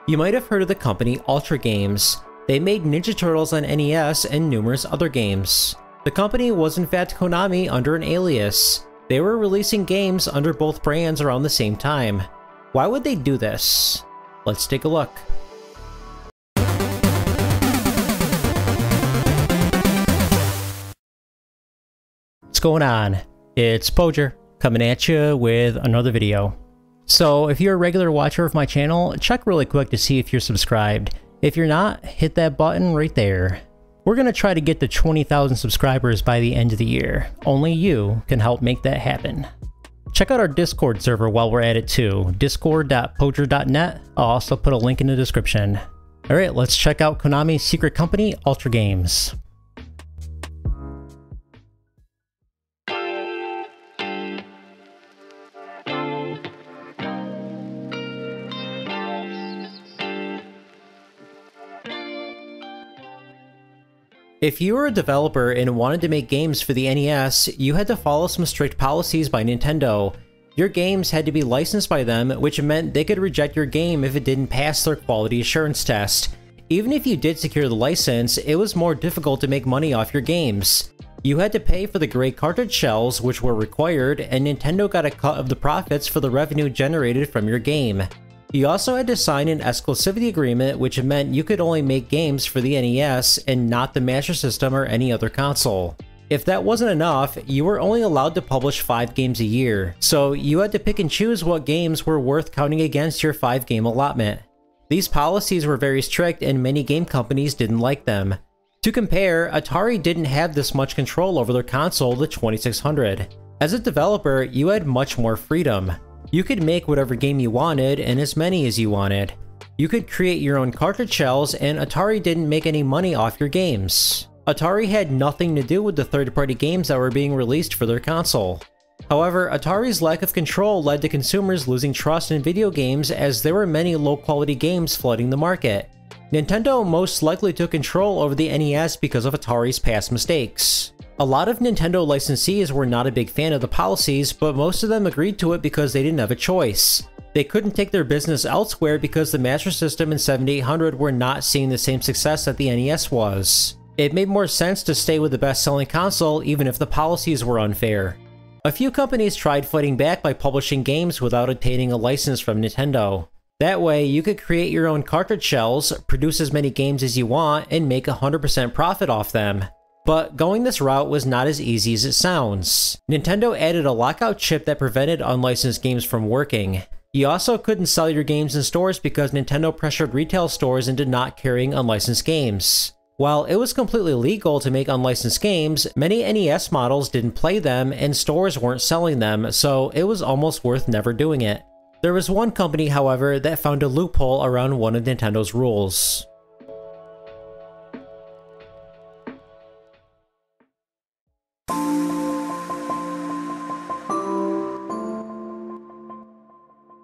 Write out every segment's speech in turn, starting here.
You might have heard of the company Rollergames. They made Ninja Turtles on NES and numerous other games. The company was in fact Konami under an alias. They were releasing games under both brands around the same time. Why would they do this? Let's take a look. What's going on? It's Pojer, coming at you with another video. So if you're a regular watcher of my channel, check really quick to see if you're subscribed. If you're not, hit that button right there. We're going to try to get to 20,000 subscribers by the end of the year. Only you can help make that happen. Check out our Discord server while we're at it too, discord.pojer.net. I'll also put a link in the description. Alright, let's check out Konami's secret company, Rollergames. If you were a developer and wanted to make games for the NES, you had to follow some strict policies by Nintendo. Your games had to be licensed by them, which meant they could reject your game if it didn't pass their quality assurance test. Even if you did secure the license, it was more difficult to make money off your games. You had to pay for the gray cartridge shells, which were required, and Nintendo got a cut of the profits for the revenue generated from your game. You also had to sign an exclusivity agreement, which meant you could only make games for the NES and not the Master System or any other console. If that wasn't enough, you were only allowed to publish 5 games a year, so you had to pick and choose what games were worth counting against your 5-game allotment. These policies were very strict and many game companies didn't like them. To compare, Atari didn't have this much control over their console, the 2600. As a developer, you had much more freedom. You could make whatever game you wanted and as many as you wanted. You could create your own cartridge shells, and Atari didn't make any money off your games. Atari had nothing to do with the third-party games that were being released for their console. However, Atari's lack of control led to consumers losing trust in video games as there were many low-quality games flooding the market. Nintendo most likely took control over the NES because of Atari's past mistakes. A lot of Nintendo licensees were not a big fan of the policies, but most of them agreed to it because they didn't have a choice. They couldn't take their business elsewhere because the Master System and 7800 were not seeing the same success that the NES was. It made more sense to stay with the best-selling console even if the policies were unfair. A few companies tried fighting back by publishing games without obtaining a license from Nintendo. That way, you could create your own cartridge shells, produce as many games as you want, and make 100% profit off them. But going this route was not as easy as it sounds. Nintendo added a lockout chip that prevented unlicensed games from working. You also couldn't sell your games in stores because Nintendo pressured retail stores into not carrying unlicensed games. While it was completely legal to make unlicensed games, many NES models didn't play them and stores weren't selling them, so it was almost worth never doing it. There was one company, however, that found a loophole around one of Nintendo's rules.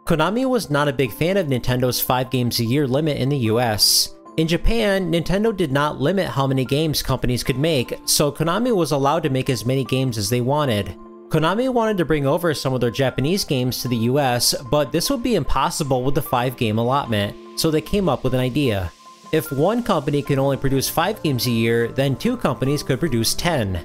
Konami was not a big fan of Nintendo's 5 games a year limit in the US. In Japan, Nintendo did not limit how many games companies could make, so Konami was allowed to make as many games as they wanted. Konami wanted to bring over some of their Japanese games to the US, but this would be impossible with the 5-game allotment, so they came up with an idea. If one company could only produce 5 games a year, then 2 companies could produce 10.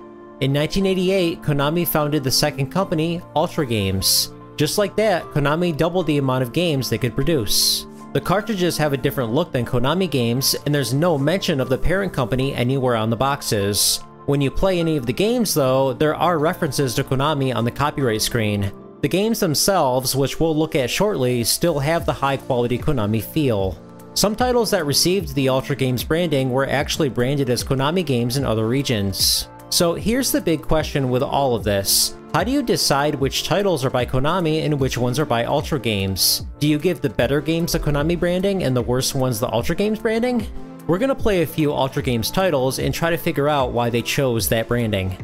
In 1988, Konami founded the second company, Rollergames. Just like that, Konami doubled the amount of games they could produce. The cartridges have a different look than Konami games, and there's no mention of the parent company anywhere on the boxes. When you play any of the games though, there are references to Konami on the copyright screen. The games themselves, which we'll look at shortly, still have the high-quality Konami feel. Some titles that received the Rollergames branding were actually branded as Konami games in other regions. So here's the big question with all of this. How do you decide which titles are by Konami and which ones are by Rollergames? Do you give the better games the Konami branding and the worst ones the Rollergames branding? We're gonna play a few Rollergames titles and try to figure out why they chose that branding.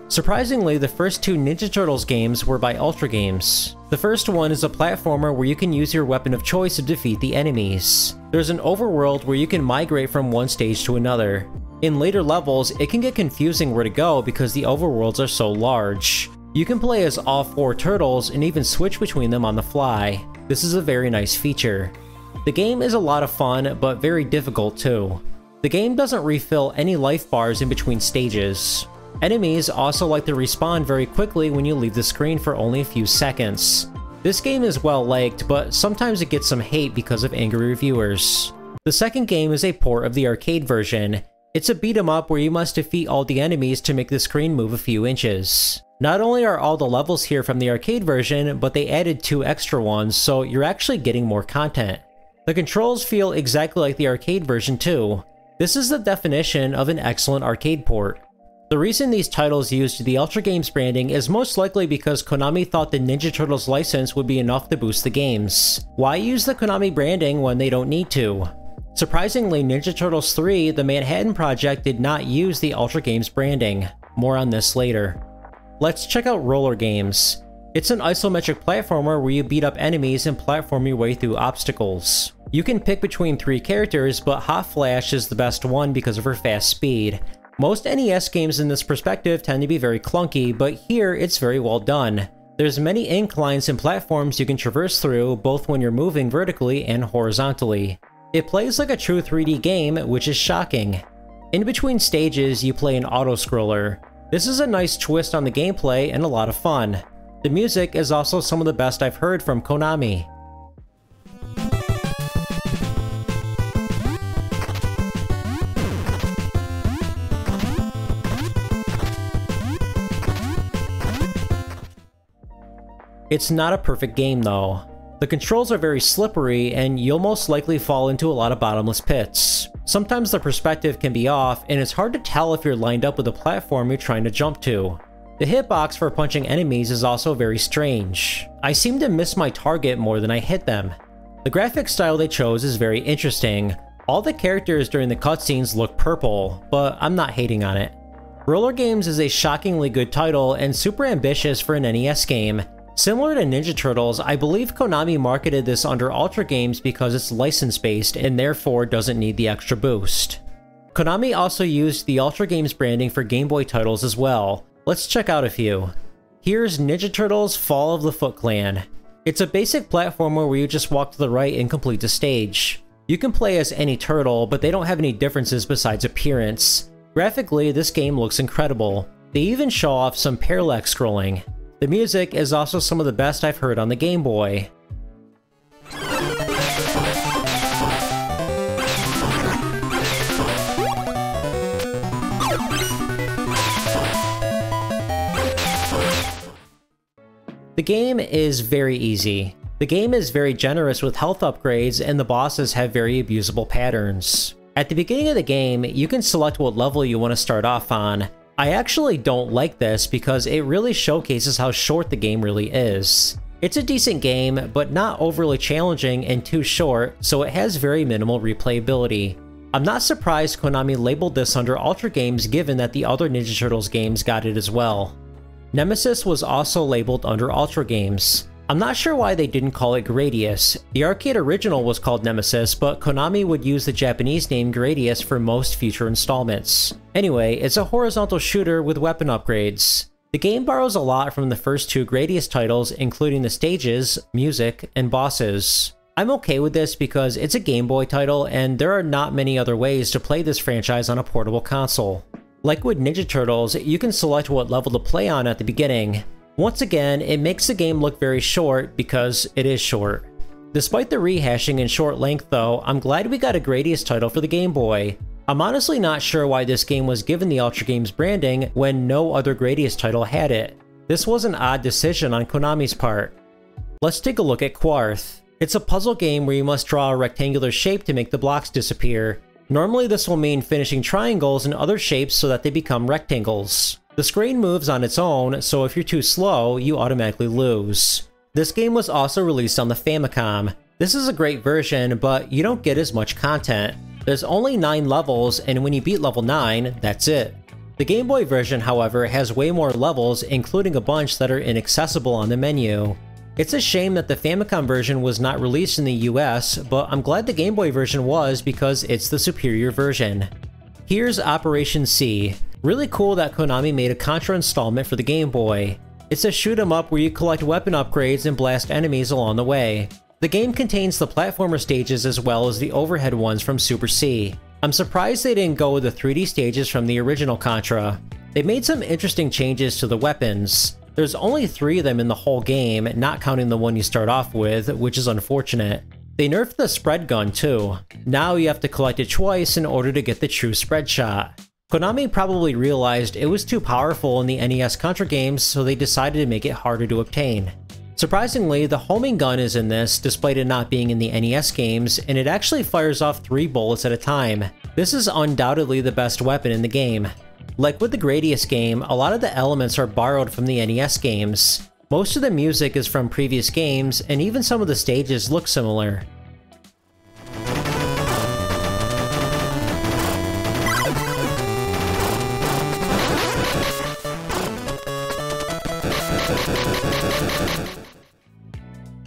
Surprisingly, the first 2 Ninja Turtles games were by Rollergames. The first one is a platformer where you can use your weapon of choice to defeat the enemies. There's an overworld where you can migrate from one stage to another. In later levels, it can get confusing where to go because the overworlds are so large. You can play as all 4 turtles and even switch between them on the fly. This is a very nice feature. The game is a lot of fun, but very difficult too. The game doesn't refill any life bars in between stages. Enemies also like to respawn very quickly when you leave the screen for only a few seconds. This game is well liked, but sometimes it gets some hate because of angry reviewers. The second game is a port of the arcade version. It's a beat 'em up where you must defeat all the enemies to make the screen move a few inches. Not only are all the levels here from the arcade version, but they added 2 extra ones, so you're actually getting more content. The controls feel exactly like the arcade version too. This is the definition of an excellent arcade port. The reason these titles used the Rollergames branding is most likely because Konami thought the Ninja Turtles license would be enough to boost the games. Why use the Konami branding when they don't need to? Surprisingly, Ninja Turtles 3, the Manhattan Project, did not use the Rollergames branding. More on this later. Let's check out Rollergames. It's an isometric platformer where you beat up enemies and platform your way through obstacles. You can pick between 3 characters, but Hot Flash is the best one because of her fast speed. Most NES games in this perspective tend to be very clunky, but here it's very well done. There's many inclines and platforms you can traverse through, both when you're moving vertically and horizontally. It plays like a true 3D game, which is shocking. In between stages, you play an auto-scroller. This is a nice twist on the gameplay and a lot of fun. The music is also some of the best I've heard from Konami. It's not a perfect game though. The controls are very slippery and you'll most likely fall into a lot of bottomless pits. Sometimes the perspective can be off and it's hard to tell if you're lined up with the platform you're trying to jump to. The hitbox for punching enemies is also very strange. I seem to miss my target more than I hit them. The graphic style they chose is very interesting. All the characters during the cutscenes look purple, but I'm not hating on it. Rollergames is a shockingly good title and super ambitious for an NES game. Similar to Ninja Turtles, I believe Konami marketed this under Rollergames because it's license-based and therefore doesn't need the extra boost. Konami also used the Rollergames branding for Game Boy titles as well. Let's check out a few. Here's Ninja Turtles Fall of the Foot Clan. It's a basic platformer where you just walk to the right and complete the stage. You can play as any turtle, but they don't have any differences besides appearance. Graphically, this game looks incredible. They even show off some parallax scrolling. The music is also some of the best I've heard on the Game Boy. The game is very easy. The game is very generous with health upgrades and the bosses have very abusable patterns. At the beginning of the game, you can select what level you want to start off on. I actually don't like this because it really showcases how short the game really is. It's a decent game, but not overly challenging and too short, so it has very minimal replayability. I'm not surprised Konami labeled this under Rollergames given that the other Ninja Turtles games got it as well. Nemesis was also labeled under Rollergames. I'm not sure why they didn't call it Gradius. The arcade original was called Nemesis, but Konami would use the Japanese name Gradius for most future installments. Anyway, it's a horizontal shooter with weapon upgrades. The game borrows a lot from the first 2 Gradius titles, including the stages, music, and bosses. I'm okay with this because it's a Game Boy title and there are not many other ways to play this franchise on a portable console. Like with Ninja Turtles, you can select what level to play on at the beginning. Once again, it makes the game look very short because it is short. Despite the rehashing and short length though, I'm glad we got a Gradius title for the Game Boy. I'm honestly not sure why this game was given the Rollergames branding when no other Gradius title had it. This was an odd decision on Konami's part. Let's take a look at Quarth. It's a puzzle game where you must draw a rectangular shape to make the blocks disappear. Normally this will mean finishing triangles and other shapes so that they become rectangles. The screen moves on its own, so if you're too slow, you automatically lose. This game was also released on the Famicom. This is a great version, but you don't get as much content. There's only 9 levels, and when you beat level 9, that's it. The Game Boy version, however, has way more levels, including a bunch that are inaccessible on the menu. It's a shame that the Famicom version was not released in the US, but I'm glad the Game Boy version was because it's the superior version. Here's Operation C. Really cool that Konami made a Contra installment for the Game Boy. It's a shoot 'em up where you collect weapon upgrades and blast enemies along the way. The game contains the platformer stages as well as the overhead ones from Super C. I'm surprised they didn't go with the 3D stages from the original Contra. They made some interesting changes to the weapons. There's only 3 of them in the whole game, not counting the one you start off with, which is unfortunate. They nerfed the spread gun too. Now you have to collect it twice in order to get the true spread shot. Konami probably realized it was too powerful in the NES Contra games, so they decided to make it harder to obtain. Surprisingly, the homing gun is in this, despite it not being in the NES games, and it actually fires off 3 bullets at a time. This is undoubtedly the best weapon in the game. Like with the Gradius game, a lot of the elements are borrowed from the NES games. Most of the music is from previous games, and even some of the stages look similar.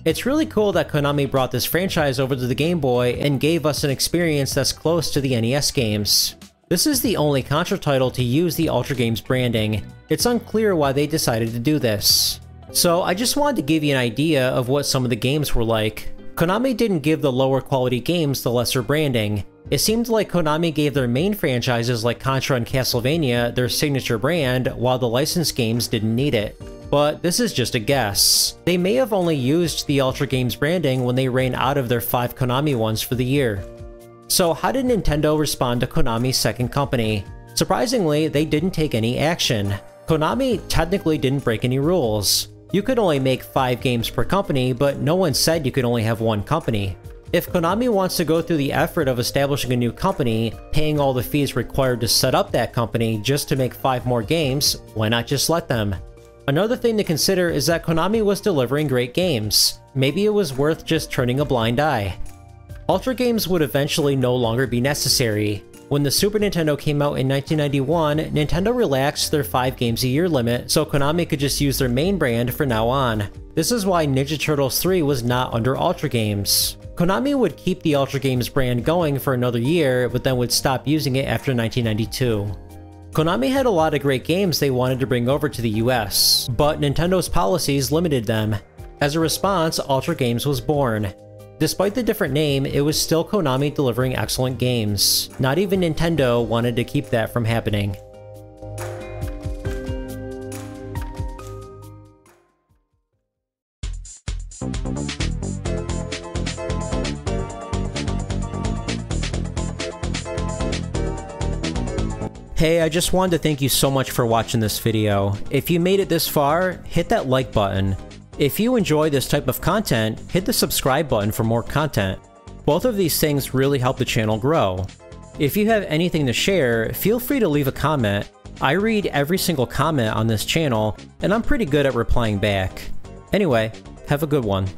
It's really cool that Konami brought this franchise over to the Game Boy and gave us an experience that's close to the NES games. This is the only Contra title to use the Rollergames branding. It's unclear why they decided to do this. So I just wanted to give you an idea of what some of the games were like. Konami didn't give the lower quality games the lesser branding. It seemed like Konami gave their main franchises like Contra and Castlevania their signature brand, while the licensed games didn't need it. But this is just a guess. They may have only used the Rollergames branding when they ran out of their 5 Konami ones for the year. So how did Nintendo respond to Konami's second company? Surprisingly, they didn't take any action. Konami technically didn't break any rules. You could only make 5 games per company, but no one said you could only have 1 company. If Konami wants to go through the effort of establishing a new company, paying all the fees required to set up that company just to make 5 more games, why not just let them? Another thing to consider is that Konami was delivering great games. Maybe it was worth just turning a blind eye. Rollergames would eventually no longer be necessary. When the Super Nintendo came out in 1991, Nintendo relaxed their 5 games a year limit, so Konami could just use their main brand from now on. This is why Ninja Turtles 3 was not under Rollergames. Konami would keep the Rollergames brand going for another year, but then would stop using it after 1992. Konami had a lot of great games they wanted to bring over to the US, but Nintendo's policies limited them. As a response, Rollergames was born. Despite the different name, it was still Konami delivering excellent games. Not even Nintendo wanted to keep that from happening. Hey, I just wanted to thank you so much for watching this video. If you made it this far, hit that like button. If you enjoy this type of content, hit the subscribe button for more content. Both of these things really help the channel grow. If you have anything to share, feel free to leave a comment. I read every single comment on this channel, and I'm pretty good at replying back. Anyway, have a good one.